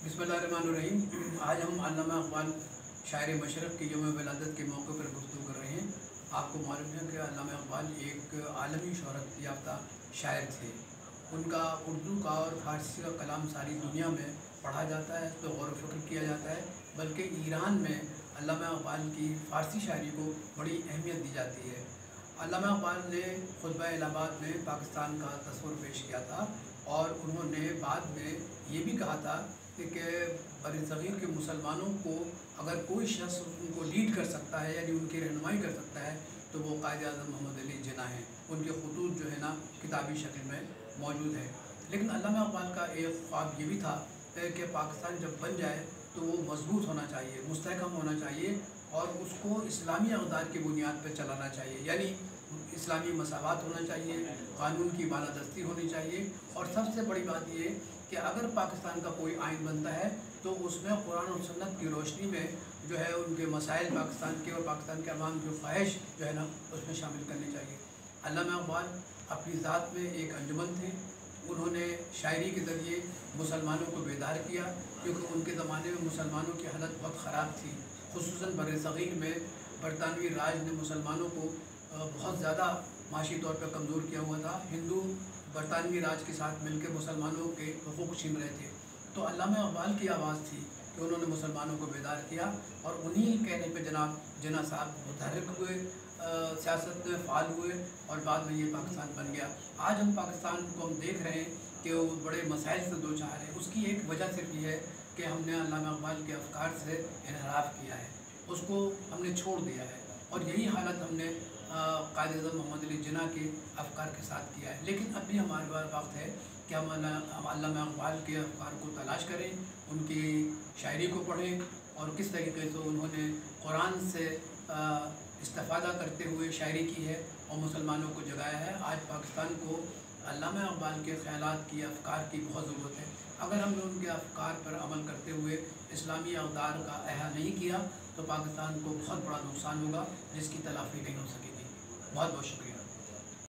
बिस्मिल्लाहिर्रहमानिर्रहीम। आज हम अल्लामा इक़बाल शायर मशरक़ की यौम विलादत के मौके पर गुफ्तगू कर रहे हैं। आपको मालूम है कि अल्लामा इक़बाल एक आलमी शोहरत याफ्ता शायर थे। उनका उर्दू का और फ़ारसी का कलाम सारी दुनिया में पढ़ा जाता है, तो गौर व फ़िक्र किया जाता है। बल्कि ईरान में अल्लामा इक़बाल की फ़ारसी शायरी को बड़ी अहमियत दी जाती है। अल्लामा इक़बाल ने खुतबा इलाहाबाद में पाकिस्तान का तस्वुर पेश किया था और उन्होंने बाद में ये भी कहा था कि बरसग़ीर के मुसलमानों को अगर कोई शख्स उनको लीड कर सकता है, यानी उनकी रहनुमाई कर सकता है, तो वो कायद-ए-आज़म मोहम्मद अली जिन्ना हैं। उनके ख़ुतूत जो है ना किताबी शक्ल में मौजूद है। लेकिन अल्लामा इक़बाल का एक ख्वाब ये भी था कि पाकिस्तान जब बन जाए तो वो मजबूत होना चाहिए, मुस्तहकम होना चाहिए और उसको इस्लामी अक़दार की बुनियाद पर चलाना चाहिए। यानी इस्लामी मसावात होना चाहिए, क़ानून की बालादस्ती होनी चाहिए और सबसे बड़ी बात ये कि अगर पाकिस्तान का कोई आइन बनता है तो उसमें कुरान और सुन्नत की रोशनी में जो है उनके मसाइल पाकिस्तान के और पाकिस्तान के अवाम की ख्वाहिश जो है ना उसमें शामिल करनी चाहिए। अल्लामा इक़बाल अपनी ज़ात में एक अंजुमन थे। उन्होंने शायरी के ज़रिए मुसलमानों को बेदार किया, क्योंकि उनके ज़माने में मुसलमानों की हालत बहुत ख़राब थी। ख़ुसूसन बरसग़ीर में बरतानवी राज ने मुसलमानों को बहुत ज़्यादा माशी तौर पर कमज़ोर किया हुआ था। हिंदू बरतानवी राज के साथ मिलकर मुसलमानों के हुकूक़ छीन रहे थे। तो अल्लामा इक़बाल की आवाज़ थी कि उन्होंने मुसलमानों को बेदार किया और उन्हीं कहने पे जनाब जिन्ना साहब मुतहर्रिक हुए, सियासत में फ़ाल हुए और बाद में ये पाकिस्तान बन गया। आज हम पाकिस्तान को हम देख रहे हैं कि वो बड़े मसाइल से दो चार है। उसकी एक वजह सिर्फ ये है कि हमने अल्लामा इक़बाल के अफ़कार से इनहराफ किया है, उसको हमने छोड़ दिया है और यही हालत हमने कायद-ए-आज़म मोहम्मद अली जिन्ना के अफ़कार के साथ किया है। लेकिन अभी हमारे पास वक्त है कि हम अल्लामा इक़बाल के अफ़कार को तलाश करें, उनकी शायरी को पढ़ें और किस तरीके से उन्होंने कुरान से इस्तिफ़ादा करते हुए शायरी की है और मुसलमानों को जगाया है। आज पाकिस्तान को अल्लामा इक़बाल के ख़यालात की, अफ़कार की बहुत ज़रूरत है। अगर हमने उनके अफ़कार पर अमल करते हुए इस्लामी अक़दार का अहा नहीं किया तो पाकिस्तान को बहुत बड़ा नुकसान होगा, जिसकी तलाफ़ी नहीं हो सकेगी। बहुत बहुत शुक्रिया।